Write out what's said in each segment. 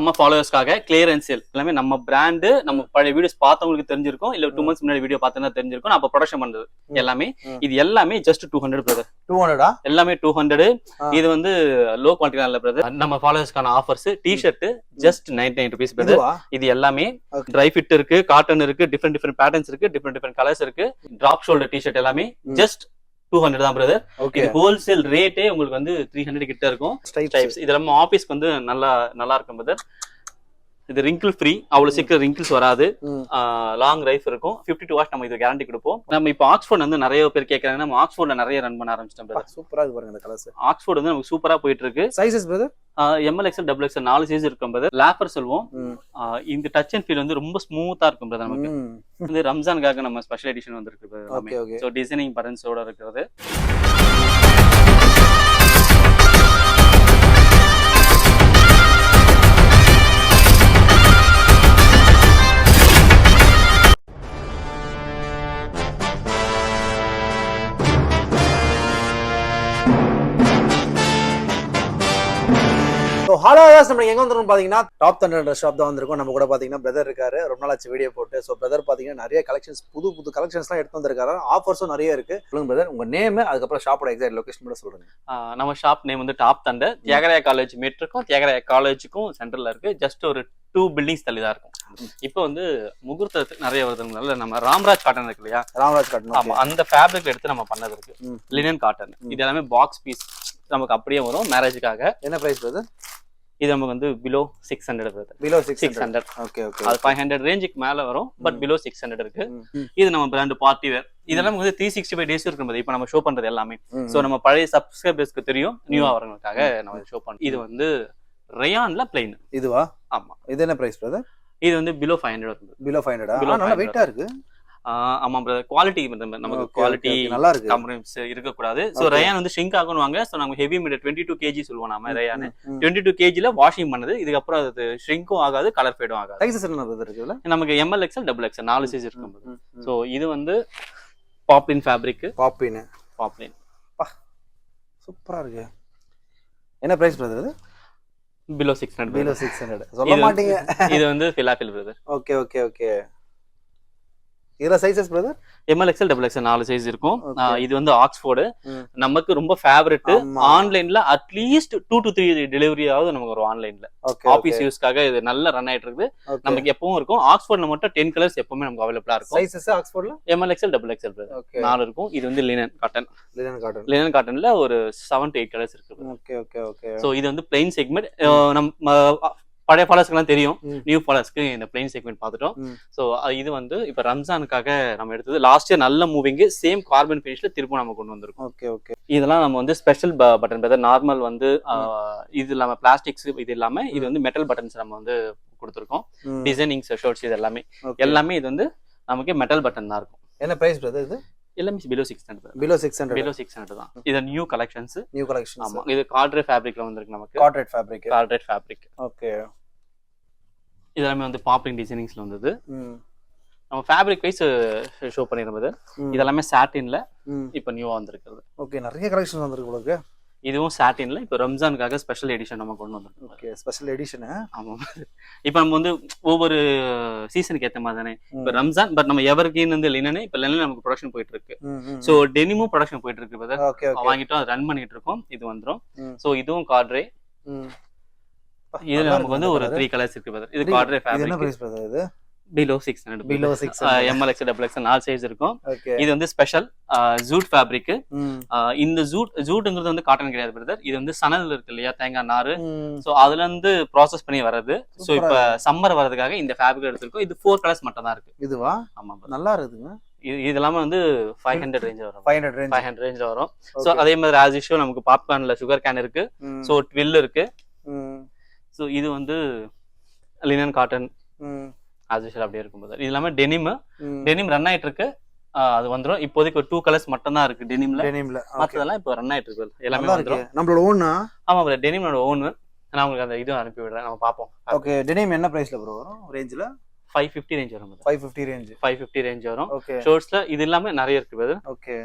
நம்ம ஃபாலோவர்ஸ்க்காக clearance sale எல்லாமே நம்ம பிராண்ட் நம்ம பழைய வீடியோஸ் பார்த்தவங்களுக்கு தெரிஞ்சிருக்கும் இல்ல 2 months முன்னாடி வீடியோ பார்த்தா தெரிஞ்சிருக்கும் நம்ம ப்ரொடக்ஷன் பண்றது எல்லாமே இது எல்லாமே ஜஸ்ட் 200 பிரதர் 200 எல்லாமே 200 இது வந்து லோ குவாலிட்டி இல்ல பிரதர் நம்ம ஃபாலோவர்ஸ்க்கான offers T-shirt just 99 rupees brother இது எல்லாமே ட்ரை ஃபிட் இருக்கு காட்டன் இருக்கு டிஃபரெண்ட் பேட்டர்ன்ஸ் இருக்கு டிஃபரெண்ட் கலர்ஸ் இருக்கு டிராப் ஷோல்டர் டி-ஷர்ட் எல்லாமே ஜஸ்ட் 200 தான் பிரதர் இது ஹோல்சேல் ரேட்டே உங்களுக்கு வந்து 300 கிட்ட இருக்கும் ஸ்ட்ரைப்ஸ் இதெல்லாம் ஆபீஸ்க்கு வந்து நல்லா இருக்கும் பிரதர் இது wrinkle ஃப்ரீ அவ்வளவு சீக்கிரம் wrinkles வராது லாங் லைஃப் இருக்கும் 52 hours நம்ம இது கேரண்டி கொடுப்போம் நம்ம இப்போ ஆக்ஸ்ஃபோர்ட் வந்து நிறைய பேர் கேக்குறாங்க நம்ம ஆக்ஸ்ஃபோர்ட்ல நிறைய ரன் பண்ண ஆரம்பிச்சிட்டோம் பிரதர் சூப்பரா இருக்கு பாருங்க இந்த கலர்ஸ் ஆக்ஸ்ஃபோர்ட் வந்து நமக்கு சூப்பரா போயிட்டு இருக்கு sizes brother ML XL XXL 4 size இருக்கும் பிரதர் லாஃபர் சொல்வோம் இந்த டச் அண்ட் ஃபீல் வந்து ரொம்ப ஸ்மூத்தா இருக்கும் பிரதர் நமக்கு வந்து ரம்ஜானுக்காக நம்ம ஸ்பெஷல் எடிஷன் வந்திருக்கு பிரதர் சோ டிசைனிங் பட்டன்ஸோட இருக்கிறது ஹலோ நம்ம எங்க வந்துரும் பாத்தீங்கன்னா டாப் தண்டர் ஷாப் தான் வந்திருக்கோம் நம்ம கூட பாத்தீங்கன்னா பிரதர் இருக்காரு ரொம்ப நாள் ஆச்சு வீடியோ போட்டு ஸோ பிரதர் பாத்தீங்கன்னா நிறைய கலெக்ஷன்ஸ் புது கலெக்ஷன்ஸ்லாம் எடுத்து வந்திருக்காரு ஆஃபர்ஸும் நிறைய இருக்கு சொல்லுங்க பிரதர் உங்க நேம் அதுக்கப்புறம் ஷாப்போட எக்ஸாக்ட் லொகேஷன் கூட சொல்லுங்க நம்ம ஷாப் நேம் வந்து டாப் தண்டர் தியாகராய காலேஜ் மெட்ருக்கும் தியாகராய காலேஜுக்கும் சென்டர்ல இருக்கு ஜஸ்ட் ஒரு 2 பில்டிங்ஸ் தள்ளி தான் இருக்கும் இப்போ வந்து முகூர்த்தத்துக்கு நிறைய வருதுனால நம்ம ராம்ராஜ் காட்டன் இருக்கு இல்லையா ராம்ராஜ் காட்டன் ஆமா அந்த ஃபேப்ரிக் எடுத்து நம்ம பண்ணது இருக்கு லினன் காட்டன் இது எல்லாமே பாக்ஸ் பீஸ் நமக்கு அப்படியே வரும் மேரேஜுக்காக என்ன பிரைஸ் பிரதர் இது நமக்கு வந்து பிலோ 600 பிரதர் பிலோ 600 ஓகே அது 500 ரேஞ்சுக்கு மேல வரும் பட் பிலோ 600 இருக்கு இது நம்ம பிராண்ட் பார்ட்டி வேர் இதெல்லாம் வந்து 365 டேஸ் இருக்கும் இப்போ நம்ம ஷோ பண்றது எல்லாமே சோ நம்ம பழைய சப்ஸ்கிரைபர்ஸ்க்கு தெரியும் நியூவா வரவங்களுக்காக நம்ம ஷோ பண்றோம் இது வந்து ரயான்ல பிளைன் இதுவா ஆமா இது என்ன பிரைஸ் பிரதர் இது வந்து பிலோ 500 வருது பிலோ 500 நல்லா வெயிட்டா இருக்கு ஆமா பிரதர் குவாலிட்டி நமக்கு குவாலிட்டி நல்லா இருக்கு காம்ப்ரமைஸ் இருக்க கூடாது சோ ரயான் வந்து ஷ்ரிங்க் ஆகணுவாங்க சோ நம்ம ஹெவி மீட் 22 kg சொல்லுவோம் நாம ரயான் 22 kg ல வாஷிங் பண்ணது இதுக்கு அப்புறம் அது ஷ்ரிங்கும் ஆகாது கலர் ஃபேடும் ஆகாது சைஸஸ் என்ன பிரதர் இருக்குல நமக்கு ML XL XXL 4 சைஸ் இருக்கும் சோ இது வந்து பாப்லின் ஃபேப்ரிக் பாப்லின் சூப்பரா இருக்கு என்ன பிரைஸ் பிரதர் இது பிலோ 600 சொல்ல மாட்டீங்க இது வந்து ஃபிலாஃபில் பிரதர் ஓகே இதுல sizes brother ML XL XXL 4 size இருக்கும் இது வந்து ஆக்ஸ்ஃபோர்டு நமக்கு ரொம்ப ஃபேவரட் ஆன்லைன்ல அட்லீஸ்ட் 2 to 3 டெலிவரி ஆகுது நமக்கு ஒரு ஆன்லைன்ல ஆபீஸ் யூஸ்க்காக இது நல்ல ரன் ஆயிட்டு இருக்குது நமக்கு எப்பவும் இருக்கும் ஆக்ஸ்ஃபோர்ட்ல மட்டும் 10 கலர்ஸ் எப்பவுமே நமக்கு அவைலபிளா இருக்கும் சைஸஸ் ஆக்ஸ்ஃபோர்ட்ல ML XL XXL 4 இருக்கும் இது வந்து லினன் காட்டன்ல ஒரு 7 to 8 கலர்ஸ் இருக்கு சோ இது வந்து பிளைன் செக்மெண்ட் நம்ம பழைய ஃபாலோவர்ஸ்க்குலாம் தெரியும் நியூ ஃபாலோவர்ஸ்க்கு இந்த பிளைன் செக்மெண்ட் பார்த்துட்டோம் ஸோ இது வந்து இப்போ ரம்ஜானுக்காக நம்ம எடுத்தது லாஸ்ட் இயர் நல்ல மூவிங் சேம் கார்பன் ஃபினிஷ்ல திரும்ப நம்ம கொண்டு வந்திருக்கோம் இதெல்லாம் நம்ம வந்து ஸ்பெஷல் பட்டன் பிரதர் நார்மல் வந்து இது இல்லாம பிளாஸ்டிக்ஸ் இது இல்லாம இது வந்து மெட்டல் பட்டன்ஸ் நம்ம வந்து கொடுத்துருக்கோம் டிசைனிங் ஷர்ட்ஸ் இது எல்லாமே இது வந்து நமக்கு மெட்டல் பட்டன் தான் இருக்கும் என்ன பிரைஸ் பிரதர் இது எல்லாமே பிலோ 600 தான் இது நியூ கலெக்ஷன்ஸ் ஆமா இது கார்ட்ரே ஃபேப்ரிக்ல வந்திருக்கு நமக்கு கார்ட்ரேட் ஃபேப்ரிக் ஓகே இதெல்லாமே வந்து பாப்லிங் டிசைனிங்ஸ்ல வந்தது நம்ம ஃபேப்ரிக் வைஸ் ஷோ பண்ணிருந்தது இதெல்லாமே சாட்டின்ல இப்போ நியூவா வந்திருக்கிறது ஓகே நிறைய கலெக்ஷன்ஸ் வந்திருக்கு உங்களுக்கு இதுவும் சாட்டின்ல இப்போ ரம்ஜானுக்காக ஸ்பெஷல் எடிஷன் நம்ம கொண்டு வந்திருக்கோம் ஓகே ஸ்பெஷல் எடிஷன் ஆமா இப்போ நம்ம வந்து ஒவ்வொரு சீசனுக்கு ஏத்த மாதிரி தானே இப்போ ரம்ஜான் பட் நம்ம எவர்கிரீன் வந்து லினன் இப்போ லினன் நமக்கு ப்ரொடக்ஷன் போயிட்டு இருக்கு சோ டெனிமும் ப்ரொடக்ஷன் போயிட்டு இருக்கு பிரதர் வாங்கிட்டோம் அது ரன் பண்ணிட்டு இருக்கோம் இது வந்துரும் சோ இதுவும் கார்ட்ரே இது நமக்கு வந்து ஒரு 3 கலர்ஸ் இருக்கு பிரதர் இது கார்ட்ரே ஃபேப்ரிக் என்ன பிரைஸ் பிரதர் இது below 600 ML XL XXL 4 size இருக்கும் இது வந்து ஸ்பெஷல் ஜூட் ஃபேப்ரிக் இந்த ஜூட்ங்கிறது வந்து காட்டன் கிடையாது பிரதர் இது வந்து சணல் இருக்கு இல்லையா தேங்காய் நாறு சோ அதுல இருந்து ப்ராசஸ் பண்ணி வர்றது சோ இப்ப சம்மர் வர்றதுக்காக இந்த ஃபேப்ரிக் எடுத்திருக்கோம் இது 4 கலர்ஸ் மட்டும் தான் இருக்கு இதுவா ஆமா நல்லா இருக்குங்க இது எல்லாமே வந்து 500 ரேஞ்ச் வரும் 500 ரேஞ்ச் வரும் சோ அதே மாதிரி ஆஸ் யூஷுவல் நமக்கு பாப்கார்ன்ல சுகர் கேன் இருக்கு சோ ட்வில் இருக்கு சோ இது வந்து லினன் காட்டன் ஆஸ் அப்படியே இருக்கும்போது இது இல்லாம டெனிம் ரன் ஆயிட்டு இருக்கு அது வந்துரும் இப்போதைக்கு ஒரு 2 கலர்ஸ் மட்டும் தான் இருக்கு டெனிம்ல மத்ததெல்லாம் இப்போ ரன் ஆயிட்டு இருக்கு எல்லாமே வந்துரும் நம்மளோட ஓன் ஆமா ப்ரோ டெனிமோட ஓன் நான் உங்களுக்கு அந்த இது அனுப்பி விடுறேன் நம்ம பாப்போம் ஓகே டெனிம் என்ன பிரைஸ்ல ப்ரோ வரும் ரேஞ்ச்ல 550 ரேஞ்ச் வரும் 550 ரேஞ்ச் வரும் ஓகே ஷார்ட்ஸ்ல இது எல்லாமே நிறைய இருக்கு பிரதர் ஓகே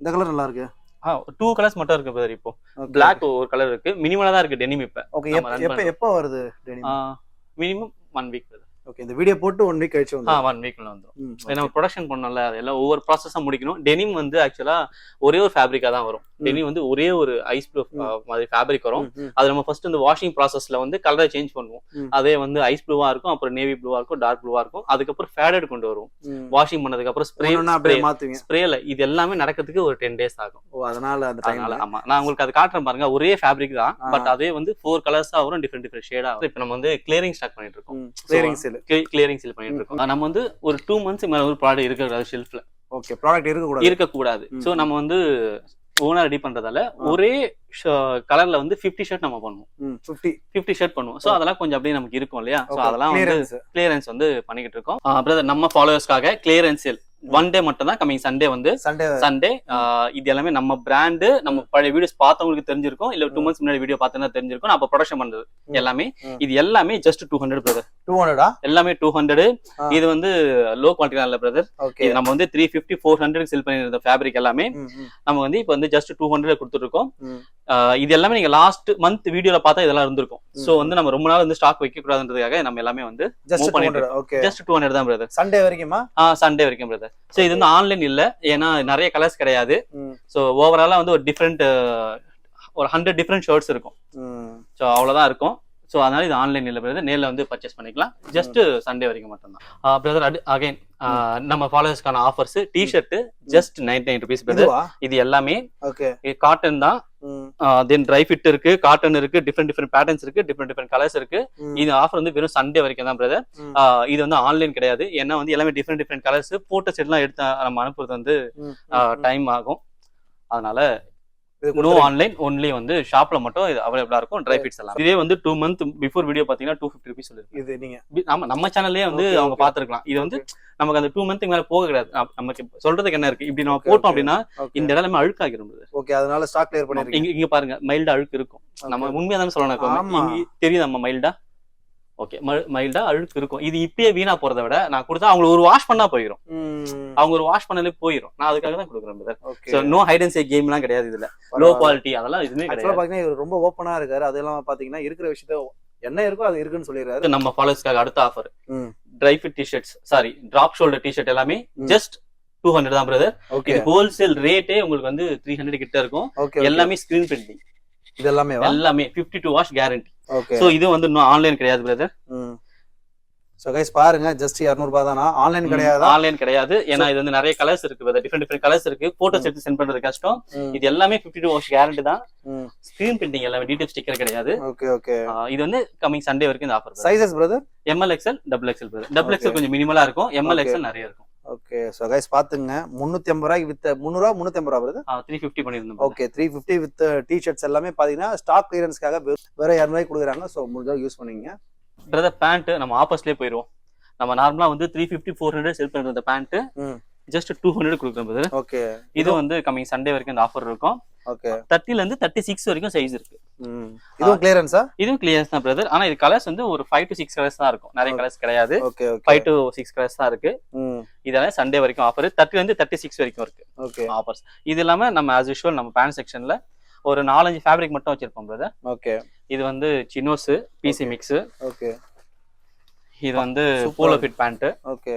இந்த கலர் நல்லா இருக்கு 2 கலர்ஸ் மட்டும் இருக்கு பிரதர் இப்போ Black ஒரு கலர் இருக்கு மினிமலா தான் இருக்கு டெனிம் இப்ப ஓகே எப்ப வருது டெனிம் மினிமம் 1 வீக் ஓகே இந்த வீடியோ போட்டு 1 வீக் கழிச்சு வந்து 1 வீக்ல வந்துடும். நம்ம ப்ரொடக்ஷன் பண்ணோம்ல அதெல்லாம் ஒவ்வொரு ப்ராசஸா முடிக்கணும். டெனிம் வந்து ஆக்சுவலா ஒரே ஒரு ஃபேப்ரிக்கா தான் வரும். டெனிம் வந்து ஒரே ஒரு ஐஸ் ப்ளூ மாதிரி ஃபேப்ரிக் வரும். அது நம்ம ஃபர்ஸ்ட் இந்த வாஷிங் ப்ராசஸ்ல வந்து கலரை சேஞ்ச் பண்ணுவோம். அதே வந்து ஐஸ் ப்ளூவா இருக்கும், அப்புறம் நேவி ப்ளூவா இருக்கும், டார்க் ப்ளூவா இருக்கும். அதுக்கப்புறம் ஃபேடட் கொண்டு வருவோம். வாஷிங் பண்ணதுக்கு அப்புறம் ஸ்ப்ரேல இது எல்லாமே நடக்கிறதுக்கு ஒரு 10 days ஆகும். அதனால அந்த டைம்ல ஆமா நான் உங்களுக்கு அது காட்டுறேன் பாருங்க. ஒரே ஃபேப்ரிக் தான், பட் அதே வந்து 4 கலர்ஸா வரும், டிஃபரெண்ட் ஷேடா வரும். இப்போ நம்ம வந்து கிளியரிங் ஸ்டாக் பண்ணிட்டு இருக்கோம். கிளியரிங் சேல் பண்ணிட்டு இருக்கோம். நம்ம வந்து ஒரு 2 months மேல ஒரு ப்ராடக்ட் இருக்கக்கூடாது ஷெல்ஃப்ல. ஓகே ப்ராடக்ட் இருக்கக்கூடாது. சோ நம்ம வந்து ஓனா ரெடி பண்றதால ஒரே கலர்ல வந்து 50 ஷர்ட் நம்ம பண்ணுவோம். 50 ஷர்ட் பண்ணுவோம். சோ அதெல்லாம் கொஞ்சம் அப்படியே நமக்கு இருக்கும் இல்லையா? சோ அதெல்லாம் வந்து கிளியரன்ஸ் வந்து பண்ணிக்கிட்டு இருக்கோம். பிரதர் நம்ம ஃபாலோவர்ஸ்க்காக கிளியரன்ஸ் சேல் 1 day மட்டும் தான், கமிங் சண்டே வந்து சண்டே. இது எல்லாமே நம்ம பிராண்ட், நம்ம பழைய வீடியோஸ் பார்த்தவங்களுக்கு தெரிஞ்சிருக்கும், இல்ல 2 months முன்னாடி வீடியோ பார்த்தா தெரிஞ்சிருக்கும். நான் அப்ப ப்ரொடக்ஷன் பண்றது எல்லாமே இது எல்லாமே ஜஸ்ட் 200 பிரதர். 200 எல்லாமே 200. இது வந்து லோ குவாலிட்டி இல்ல பிரதர். இது நம்ம வந்து 350 400 செல் பண்ணிருந்த ஃபேப்ரிக் எல்லாமே நம்ம வந்து இப்போ வந்து ஜஸ்ட் 200 கொடுத்துட்டு இருக்கோம். இது எல்லாமே நீங்க லாஸ்ட் மந்த் வீடியோல பார்த்தா இதெல்லாம் இருந்திருக்கும். சோ வந்து நம்ம ரொம்ப நாள் வந்து ஸ்டாக் வைக்க கூடாதுன்றதுக்காக நம்ம எல்லாமே வந்து ஜஸ்ட் 200 தான் பிரதர். சண்டே வரைக்குமா? சண்டே வரைக்கும் பிரதர். சோ இது வந்து ஆன்லைன் இல்ல, ஏன்னா நிறைய கலர்ஸ் கிடையாது. சோ ஓவராலா வந்து ஒரு டிஃபரெண்ட் ஒரு 100 டிஃபரெண்ட் ஷர்ட்ஸ் இருக்கும். சோ அவ்வளவுதான் இருக்கும். சோ அதனால இது ஆன்லைன் இல்ல பிரதர், நேர்ல வந்து பர்ச்சேஸ் பண்ணிக்கலாம். ஜஸ்ட் சண்டே வரைக்கும் மட்டும் தான் பிரதர். அகைன் நம்ம ஃபாலோவர்ஸ்க்கான offers T-shirt just 99 rupees brother. இது எல்லாமே காட்டன் தான். தென் ட்ரை ஃபிட் இருக்கு, காட்டன் இருக்கு, டிஃபரெண்ட் பேட்டர்ன்ஸ் இருக்கு, டிஃபரெண்ட் கலர்ஸ் இருக்கு. இது ஆஃபர் வந்து வெறும் சண்டே வரைக்கும் தான் பிரதர். இது வந்து ஆன்லைன் கிடையாது, ஏன்னா வந்து எல்லாமே டிஃபரெண்ட் கலர்ஸ் போட்டோ செட் எல்லாம் எடுத்து நம்ம அனுப்புறது வந்து டைம் ஆகும். அதனால நோ ஆன்லைன், ஒன்லி வந்து ஷாப்ல மட்டும் இது அவைலபிளா இருக்கும். ட்ரை ஃபிட்ஸ் எல்லாம் இதே வந்து 2 month பிஃபோர் வீடியோ பாத்தீங்கன்னா 250 rupees சொல்லிருக்கு. இது நீங்க நம்ம சேனல்லே வந்து அவங்க பாத்துருக்கலாம். இது வந்து நமக்கு அந்த 2 month மேல போக கிடையாது. நமக்கு சொல்றதுக்கு என்ன இருக்கு, இப்படி நம்ம போட்டோம் அப்படின்னா இந்த இடம் நம்ம அழுக்காகிரும். ஓகே அதனால ஸ்டாக் கிளியர் பண்ணிருக்கீங்க. இங்க பாருங்க மைல்டா அழுக்கு இருக்கும். நம்ம உண்மையா தான் சொல்லணும், தெரியுது நம்ம மைல்டா. ஓகே மைல்டா அழுக்கு இருக்கும். இது இப்பயே வீணா போறதை விட நான் கொடுத்தா அவங்க ஒரு வாஷ் பண்ணா போயிடும். அவங்க ஒரு வாஷ் பண்ணாலே போயிடும். நான் அதுக்காக தான் கொடுக்குறேன் brother. So no hide and seek game எல்லாம் கிடையாது இதுல. லோ குவாலிட்டி அதெல்லாம் எதுவுமே கிடையாது. பாத்தீங்கன்னா இவர் ரொம்ப ஓப்பனா இருக்காரு. அதெல்லாம் பாத்தீங்கன்னா இருக்கிற விஷயத்த என்ன இருக்கோ அது இருக்குன்னு சொல்லிடுறாரு. நம்ம ஃபாலோவர்ஸ்க்காக அடுத்த offer try fit T-shirts, sorry drop shoulder T-shirt எல்லாமே ஜஸ்ட் 200 தான் பிரதர். இது ஹோல்சேல் ரேட்டே உங்களுக்கு வந்து 300 கிட்ட இருக்கும். எல்லாமே ஸ்கிரீன் பிரிண்டிங், இது எல்லாமே 52 வாஷ் கேரண்டி. சோ இது வந்து இன்னும் ஆன்லைன் கிடையாது பிரதர். சோ கைஸ் பாருங்க, ஜஸ்ட் 200 ரூபாய் தானா, ஆன்லைன் கிடையாது. ஆன்லைன் கிடையாது, ஏன்னா இது வந்து நிறைய கலர்ஸ் இருக்கு பிரதர், டிஃபரெண்ட் கலர்ஸ் இருக்கு. போட்டோஸ் எடுத்து சென்ட் பண்றது கஷ்டம். இது எல்லாமே 52 வாஷ் கேரண்டி தான். ஸ்கிரீன் பிரிண்டிங் எல்லாமே, டீடைல் ஸ்டிக்கர் கிடையாது. இது வந்து கமிங் சண்டே வரைக்கும் இந்த offer. Sizes brother ML XL XXL brother. XXL கொஞ்சம் மினிமலா இருக்கும், ML XL நிறைய இருக்கும். ஓகே சோ கைஸ் பாத்துங்க, 350 ரூபாய்க்கு வித் 300 ரூபாய் 350 ரூபாய் வருது. 350 பண்ணிருந்தோம். ஓகே 350 வித் டி-ஷர்ட்ஸ் எல்லாமே பாத்தீங்கன்னா ஸ்டாக் கிளியரன்ஸ்க்காக வேற 200 ரூபாய்க்கு கொடுக்குறாங்க. சோ முடிஞ்சா யூஸ் பண்ணீங்க பிரதர். பேண்ட் நம்ம ஆப்போசிட்லயே போயிடுவோம். நம்ம நார்மலா வந்து 350 400 செல் பண்ற அந்த பேண்ட் ஜஸ்ட் 200 கொடுக்குறோம் பிரதர். ஓகே இது வந்து கமிங் சண்டே வரைக்கும் இந்த ஆஃபர் இருக்கும். ஓகே 30 ல இருந்து 36 வரைக்கும் சைஸ் இருக்கு. இதுவும் கிளியரன்ஸா? இதுவும் கிளியரன்ஸ் தான் பிரதர். ஆனா இது கலர்ஸ் வந்து ஒரு 5 to 6 கலர்ஸ் தான் இருக்கும், நிறைய கலர்ஸ் கிடையாது. ஓகே 5 to 6 கலர்ஸ் தான் இருக்கு. இதெல்லாம் சண்டே வரைக்கும் ஆஃபர். 30 ல இருந்து 36 வரைக்கும் இருக்கு. Okay offers. இது இல்லாம நம்ம as usual நம்ம பேண்ட் செக்ஷன்ல ஒரு 4-5 ஃபேப்ரிக் மட்டும் வச்சிருப்போம் பிரதர். ஓகே இது வந்து சினோஸ் PC மிக்ஸ். ஓகே இது வந்து polo fit pant. Okay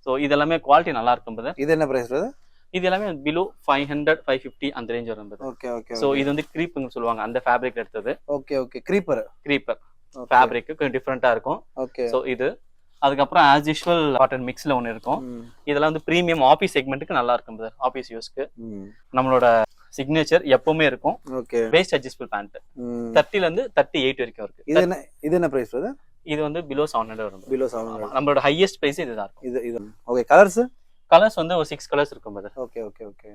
so இது எல்லாமே குவாலிட்டி நல்லா இருக்கும் பிரதர். இது என்ன பிரைஸ் பிரதர்? இது எல்லாமே பிலோ 500 550 அந்த ரேஞ்ச் வரும் பிரதர். ஓகே ஓகே சோ இது வந்து க்ரீப்னு சொல்லுவாங்க, அந்த ஃபேப்ரிக் எடுத்தது. ஓகே ஓகே க்ரீப்பர் ஃபேப்ரிக் கொஞ்சம் டிஃபரெண்டா இருக்கும். ஓகே சோ இது அதுக்கப்புறம் as usual காட்டன் மிக்ஸ்ல ஒன்னு இருக்கும். இதெல்லாம் வந்து பிரீமியம் ஆபீஸ் செக்மெண்ட்டுக்கு நல்லா இருக்கும் பிரதர், ஆபீஸ் யூஸ்க்கு. நம்மளோட சிக்னேச்சர் எப்பவுமே இருக்கும். ஓகே வேஸ்ட் அட்ஜஸ்டபிள் பேண்ட் 30 ல இருந்து 38 வரைக்கும் இருக்கு. இது என்ன பிரைஸ் பிரதர்? இது வந்து பிலோ 700 வரும். பிலோ 700 நம்மளோட ஹையஸ்ட் பிரைஸ் இதுதான் இருக்கும். இது ஓகே. கலர்ஸ் வந்து ஒரு 6 கலர்ஸ் இருக்கும் brother. Okay okay okay.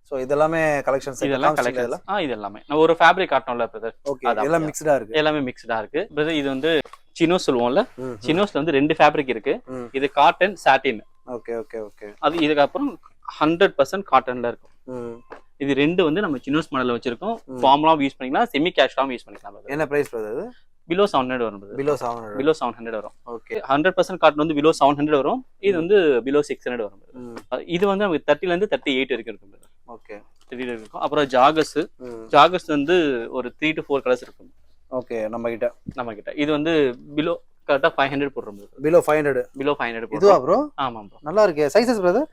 So இதெல்லாம் கலெக்ஷன்ஸ், இதெல்லாம் கலெக்ஷன்ஸ். இது எல்லாமே நான் ஒரு ஃபேப்ரிக் காட்டணும்ல பிரதர். ஓகே எல்லாம் மிக்ஸ்டா இருக்கு. எல்லாமே மிக்ஸ்டா இருக்கு பிரதர். இது வந்து சினோஸ் சொல்லுவோம்ல, சினோஸ்ல வந்து 2 ஃபேப்ரிக் இருக்கு. இது cotton satin. Okay okay okay. அது இதுக்கு அப்புறம் 100% காட்டன்ல இருக்கும். இது 2 வந்து நம்ம சினோஸ் மாடல்ல வச்சிருக்கோம். ஃபார்மலா யூஸ் பண்ணிக்கலாம், செமி கேஷுவலா யூஸ் பண்ணிக்கலாம். என்ன பிரைஸ் பிரதர்? பிலோ 700 வரும். பிலோ 700 வரும். ஓகே 100% காட்டன் வந்து பிலோ 700 வரும். இது வந்து பிலோ 600 வரும். இது வந்து நமக்கு 30 ல இருந்து 38 வரைக்கும் இருக்கும். ஓகே 30 இருக்கும். அப்புறம் ஜாகர்ஸ் வந்து ஒரு 3 to 4 கலர்ஸ் இருக்கும். ஓகே நம்ம கிட்ட இது வந்து பிலோ கரெக்டா 500 போடுறோம் bro. பிலோ 500. பிலோ 500 போடுறோம். இதுவா ப்ரோ? ஆமா ப்ரோ. நல்லா இருக்கு. Sizes brother?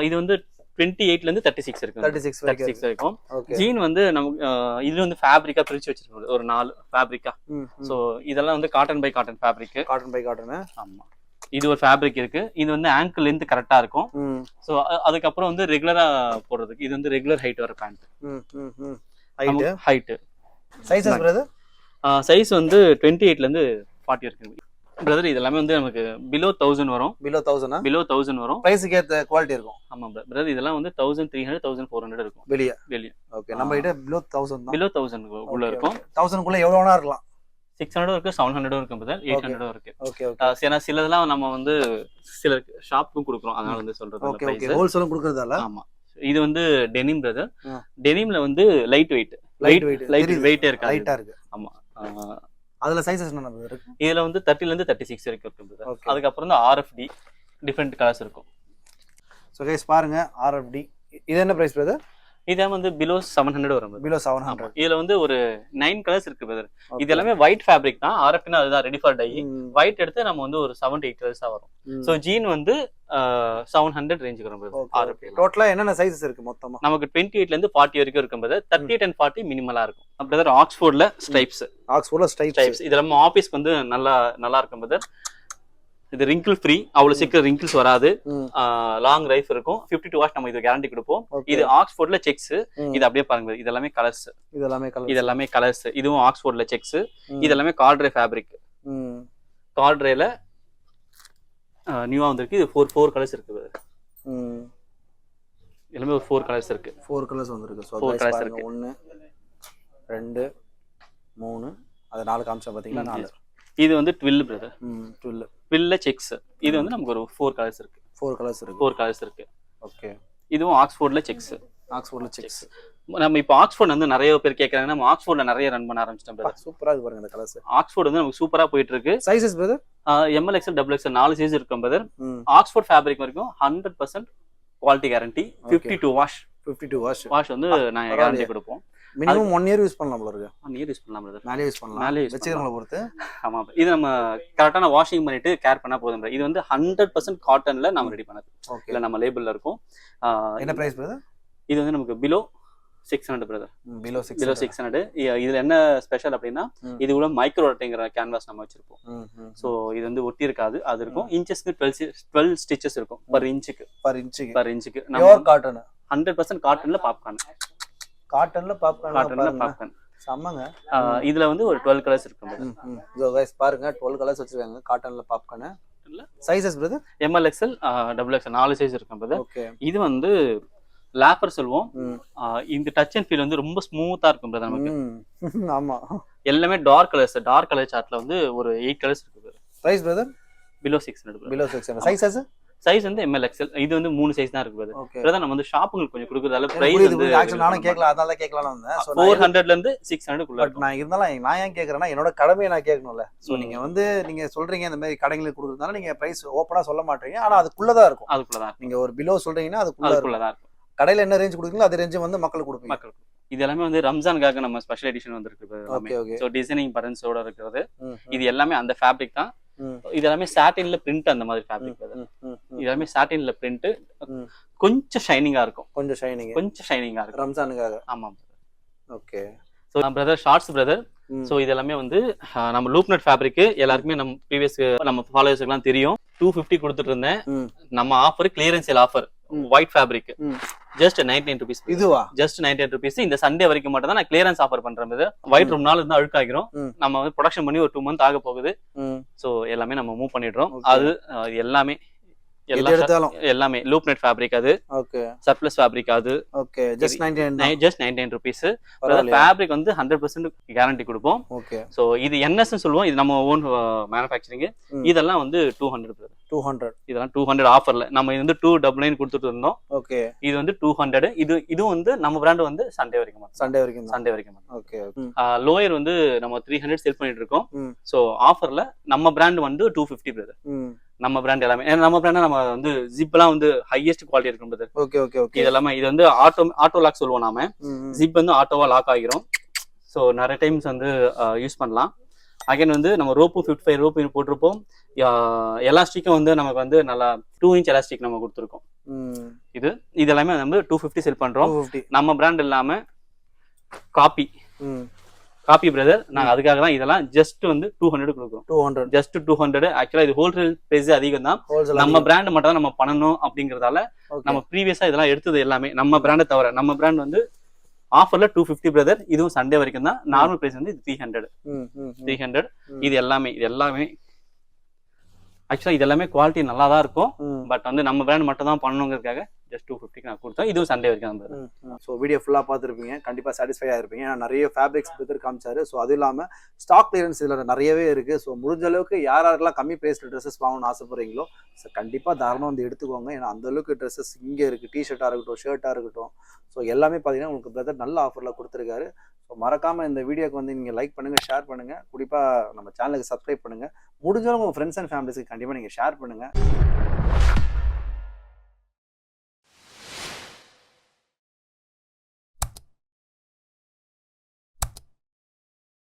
இது வந்து 28 ல இருந்து 36 இருக்கு. 36 வரைக்கும். ஓகே. ஜீன் வந்து நமக்கு இது வந்து ஃபேப்ரிக்கா பிரிச்சு வச்சிருக்கோம். ஒரு 4 ஃபேப்ரிக்கா. சோ இதெல்லாம் வந்து cotton by cotton fabric. Cotton by cotton. ஆமா. இது ஒரு ஃபேப்ரிக் இருக்கு. இது வந்து ஆங்கிள் லெந்த் கரெக்டா இருக்கும். சோ அதுக்கு அப்புறம் வந்து ரெகுலரா போடுறதுக்கு இது வந்து ரெகுலர் ஹைட் வர pant. Height. Sizes brother? Size வந்து 28 ல இருந்து 40 இருக்கு. பிரதர் இது எல்லாமே வந்து நமக்கு பிலோ 1000 வரும். பிலோ 1000 பிலோ 1000 வரும். பிரைஸ்க்கு ஏத்த குவாலிட்டி இருக்கும். ஆமா பிரதர் இதெல்லாம் வந்து 1300 1400 இருக்கும். வெளிய. ஓகே. நம்ம கிட்ட பிலோ 1000 தான். பிலோ 1000 குள்ள இருக்கும். 1000 குள்ள எவ்வளவு வேணா இருக்கலாம். 600 இருக்கு, 700 இருக்கு பிரதர், 800 இருக்கு. Okay okay. ஏன்னா சிலதெல்லாம் நம்ம வந்து சில ஷாப்புக்கும் கொடுக்குறோம். அதனால வந்து சொல்றது ஓகே ஓகே. ஹோல்சேலும் கொடுக்கறதால. ஆமா. இது வந்து டெனிம் பிரதர். டெனிம்ல வந்து லைட் வெயிட். லைட் வெயிட்டே இருக்கு. லைட்டா இருக்கு. ஆமா. அதுல சைஸஸ் என்ன இருக்கு? இதுல வந்து 30 ல இருந்து 36 வரைக்கும் இருக்கு பிரதர். அதுக்கு அப்புறம் தான் RFD டிஃபரண்ட் கலர்ஸ் இருக்கும். சோ गाइस பாருங்க RFD. இது என்ன பிரைஸ் பிரதர்? இது வந்து பிலோ 700 வரும். பிலோ 700. இதுல வந்து ஒரு 9 கலர்ஸ் இருக்கு பிரதர். இது எல்லாமே ஒயிட் ஃபேப்ரிக் தான். RFD அதுதான் ரெடி ஃபார் டை. ஒயிட் எடுத்து நம்ம வந்து ஒரு 7 to 8 கலர்ஸா வரும். சோ ஜீன் வந்து 700 ரேஞ்சுக்கு வரும் பிரதர். RFD டோட்டலா என்னென்ன சைஸஸ் இருக்கு மொத்தமா? நமக்கு 28 ல இருந்து 40 வரைக்கும் இருக்கும் பிரதர். 38 and 40 மினிமலா இருக்கும். பிரதர் ஆக்ஸ்ஃபோர்ட்ல ஸ்ட்ரைப்ஸ். ஆக்ஸ்ஃபோர்ட்ல ஸ்ட்ரைப்ஸ். இது நம்ம ஆபீஸ்க்கு வந்து நல்லா இருக்கும் பிரதர். இது wrinkle ஃப்ரீ. அவ்வளவு சீக்கிரம் wrinkles வராது. லாங் லைஃப் இருக்கும். 52 வாஷ் நம்ம இது கேரண்டி கொடுப்போம். இது ஆக்ஸ்ஃபோர்ட்ல செக்ஸ். இது அப்படியே பாருங்க இது எல்லாமே கலர்ஸ். இது எல்லாமே கலர்ஸ். இதுவும் ஆக்ஸ்ஃபோர்ட்ல செக்ஸ். இது எல்லாமே கார்ட்ரே ஃபேப்ரிக். கார்ட்ரேல நியூவா வந்திருக்கு. இது 4 கலர்ஸ் இருக்கு பிரதர். எல்லாமே ஒரு 4 கலர்ஸ் இருக்கு. 4 கலர்ஸ் வந்திருக்கு. சோ 4 கலர்ஸ் இருக்கு. 1 2 3 அது 4 காமிச்சா பாத்தீங்களா 4. இது வந்து ட்வில் பிரதர். ட்வில்ல செக்ஸ். இது வந்து நமக்கு ஒரு 4 கலர்ஸ் இருக்கு. 4 கலர்ஸ் இருக்கு. ஓகே. இதுவும் ஆக்ஸ்ஃபோர்ட்ல செக்ஸ். நம்ம இப்போ ஆக்ஸ்ஃபோர்ட் வந்து நிறைய பேர் கேக்குறாங்க. நம்ம ஆக்ஸ்ஃபோர்ட்ல நிறைய ரன் பண்ண ஆரம்பிச்சிட்டோம் பிரதர். சூப்பரா இருக்கு பாருங்க இந்த கலர்ஸ். ஆக்ஸ்ஃபோர்ட் வந்து நமக்கு சூப்பரா போயிட்டு இருக்கு. Sizes brother? ML XL XXL 4 size இருக்கும் பிரதர். ஆக்ஸ்ஃபோர்ட் ஃபேப்ரிக் வரைக்கும் 100% குவாலிட்டி கேரண்டி. 52 வாஷ் வந்து நாங்க கேரண்டி கொடுப்போம். மினிமம் 1 இயர் யூஸ் பண்ணலாம் போல இருக்கு. 1 இயர் யூஸ் பண்ணலாம் பிரதர். மேலே யூஸ் பண்ணலாம். வெச்சீங்கள பொறுத்து. ஆமா. இது நம்ம கரெக்ட்டான வாஷிங் பண்ணிட்டு கேர் பண்ணா போதும் பிரதர். இது வந்து 100% காட்டன்ல நாம ரெடி பண்ணது. இல்ல நம்ம லேபிள்ல இருக்கும். என்ன பிரைஸ் பிரதர்? இது வந்து நமக்கு பிலோ 600 பிரதர். பிலோ 600. இதுல என்ன ஸ்பெஷல் அப்படின்னா இது உள்ள மைக்ரோ ரொட்டேங்கிற கேன்வாஸ் நம்ம வச்சிருப்போம். சோ இது வந்து ஒட்டி இருக்காது. அது இருக்கும். இன்ச்சஸ்க்கு 12 ஸ்டிச்சஸ் இருக்கும் பர் இன்ச்சுக்கு. Pure cotton. 100% காட்டன்ல பாப்கார்ன். சம்மங்க. இதுல வந்து ஒரு 12 கலர்ஸ் இருக்கு. சோ गाइस பாருங்க 12 கலர்ஸ் வச்சிருக்காங்க காட்டன்ல popcorn. Sizes brother? ML XL XXL 4 size இருக்கு பிரதர். இது வந்து லாப்பர் சொல்லுவோம். இந்த டச் அண்ட் ஃபீல் வந்து ரொம்ப ஸ்மூத்தா இருக்கும் பிரதர் நமக்கு. ஆமா. எல்லாமே டார்க் கலர் சார்ட்ல வந்து ஒரு 8 கலர்ஸ் இருக்கு brother. Price brother? Below 600. Sizes? Size வந்து ML XL. இது வந்து 3 சைஸ் தான் இருக்கு பிரதர். நம்ம வந்து ஷாப்புங்களுக்கு கொஞ்சம் கொடுக்கறதால பிரைஸ் வந்து ஆக்சுவலி நானும் கேட்கல அதனால கேட்கலாம் வந்தேன். 400 ல இருந்து 600 குள்ள இருக்கு. நான் இருந்தாலும் நான் ஏன் கேக்குறேன்னா என்னோட கடமையை நான் கேட்கணும்ல. சோ நீங்க சொல்றீங்க இந்த மாதிரி கடைங்களுக்கு கொடுக்கறதால நீங்க பிரைஸ் ஓபனா சொல்ல மாட்டீங்க. ஆனா அதுக்குள்ள தான் இருக்கும். நீங்க ஒரு பிலோ சொல்றீங்கன்னா அதுக்குள்ள தான் இருக்கும். கடையில என்ன ரேஞ்ச் கொடுக்கீங்களோ அதே ரேஞ்ச் வந்து மக்களுக்கு கொடுப்பீங்க. இது எல்லாமே வந்து ரம்ஜானுக்காக நம்ம ஸ்பெஷல் எடிஷன் வந்திருக்கு. சோ டிசைனிங் பரன்ஸோட இருக்கிறது. இது எல்லாமே அந்த ஃபேப்ரிக் தான். இது எல்லாமே சாட்டின்ல பிரிண்ட் அந்த மாதிரி ஃபேப்ரிக். இது எல்லாமே சாட்டின்ல பிரிண்ட். கொஞ்சம் ஷைனிங்கா இருக்கும். கொஞ்சம் ஷைனிங்கா இருக்கும் ரம்ஜானுக்காக. ஆமா. Okay. So brother shorts brother. So இது எல்லாமே வந்து நம்ம லூப் நட் ஃபேப்ரிக். எல்லாருக்குமே நம்ம ப்ரீவியஸ் நம்ம ஃபாலோவர்ஸ்க்கு எல்லாம் தெரியும். 250 கொடுத்துட்டு இருந்தேன். நம்ம offer clearance sale offer. White fabric just 99 rupees. இதுவா? Just 99 rupees. இந்த சண்டே வரைக்கும் மட்டும் தான் நான் கிளியரன்ஸ் ஆஃபர் பண்றேன். ஒயிட் ரொம்ப நாள் இருந்தா அழுக்காகிரும். நம்ம வந்து ப்ரொடக்ஷன் பண்ணி ஒரு 2 month ஆக போகுது. சோ எல்லாமே நம்ம மூவ் பண்ணிடுறோம். அது எல்லாமே எல்லாமே லூப் நெட் ஃபேப்ரிக். அது ஓகே. Surplus fabric. அது ஓகே. Just 99 rupees. ஃபேப்ரிக் வந்து 100% கேரண்டி கொடுப்போம். ஓகே. சோ இது NS ன்னு சொல்லுவோம். இது நம்ம ஓன் மேனுஃபேக்சரிங். இதெல்லாம் வந்து 200 இதெல்லாம் 200 ஆஃபர்ல நம்ம இது வந்து 299 கொடுத்துட்டு இருந்தோம். ஓகே. இது வந்து 200. இது வந்து நம்ம பிராண்ட் வந்து சண்டே வரைக்கும். ஓகே. லோயர் வந்து நம்ம 300 செல் பண்ணிட்டு இருக்கோம். சோ ஆஃபர்ல நம்ம பிராண்ட் வந்து 250 பிரதர். நம்ம பிராண்ட் எல்லாமே நம்ம பிராண்ட் நம்ம வந்து ஜிப்லாம் வந்து ஹையஸ்ட் குவாலிட்டி இருக்கும் பிரதர். Okay okay okay. இது எல்லாமே இது வந்து ஆட்டோ லாக் சொல்லுவோம் நாம. ஜிப் வந்து ஆட்டோவா லாக் ஆகிரும். சோ நிறைய டைம்ஸ் வந்து யூஸ் பண்ணலாம். அகைன் வந்து நம்ம ரோப்பு 55 ரோப்பு போட்டிருப்போம். எலாஸ்டிக்கும் வந்து நமக்கு வந்து நல்லா 2 inch எலாஸ்டிக் நம்ம கொடுத்துருக்கோம். இது எல்லாமே வந்து 250 செல் பண்றோம். நம்ம பிராண்ட் இல்லாம காப்பி பிரதர், நாங்க அதுக்காக தான் இதெல்லாம் ஜஸ்ட் வந்து 200 கொடுக்குறோம். 200 ஜஸ்ட் 200. ஆக்சுவலா இது ஹோல்சேல் பிரைஸ் அதிகம் தான். நம்ம பிராண்ட் மட்டும் தான் நம்ம பண்ணணும் அப்படிங்கறதால நம்ம ப்ரீவியஸா இதெல்லாம் எடுத்தது எல்லாமே நம்ம பிராண்டை தவிர. நம்ம பிராண்ட் வந்து ஆஃபர்ல 250 பிரதர். இதுவும் சண்டே வரைக்கும் தான். நார்மல் பிரைஸ் வந்து 300. இது எல்லாமே ஆக்சுவலா இது எல்லாமே குவாலிட்டி நல்லா தான் இருக்கும். பட் வந்து நம்ம பிராண்ட் மட்டும் தான் பண்ணணுங்கிறதுக்காக ஜஸ்ட் 250 நான் கொடுத்தோம். இதுவும் சண்டே வரைக்கும் தான். ஸோ வீடியோ ஃபுல்லாக பார்த்துருப்பீங்க, கண்டிப்பாக சாட்டிஸ்ஃபை ஆகிருப்பீங்க. ஏன்னா நிறைய ஃபேப்ரிக்ஸ் பற்றி காமிச்சாரு. ஸோ அது இல்லாமல் ஸ்டாக் கிளியரன்ஸ் இதில் நிறையவே இருக்குது. ஸோ முடிஞ்ச அளவுக்கு யாரெல்லாம் கம்மி ப்ரைஸில் ட்ரெஸ்ஸஸ் வாங்கணும்னு ஆசைப்படுறீங்களோ ஸோ கண்டிப்பாக தாராளமாக வந்து எடுத்துக்கோங்க. ஏன்னா அந்தளவுக்கு ட்ரெஸ்ஸஸ் இங்கே இருக்குது. டிஷர்ட்டாக இருக்கட்டும், ஷர்ட்டாக இருக்கட்டும், ஸோ எல்லாமே பார்த்தீங்கன்னா உங்களுக்கு பிரதர் நல்ல ஆஃபரில் கொடுத்துருக்காரு. ஸோ மறக்காமல் இந்த வீடியோக்கு வந்து நீங்கள் லைக் பண்ணுங்கள், ஷேர் பண்ணுங்கள். குறிப்பாக நம்ம சேனலுக்கு சப்ஸ்கிரைப் பண்ணுங்கள். முடிஞ்சாலும் உங்கள் ஃப்ரெண்ட்ஸ் அண்ட் ஃபேமிலிஸ்க்கு கண்டிப்பாக நீங்கள் ஷேர் பண்ணுங்கள்.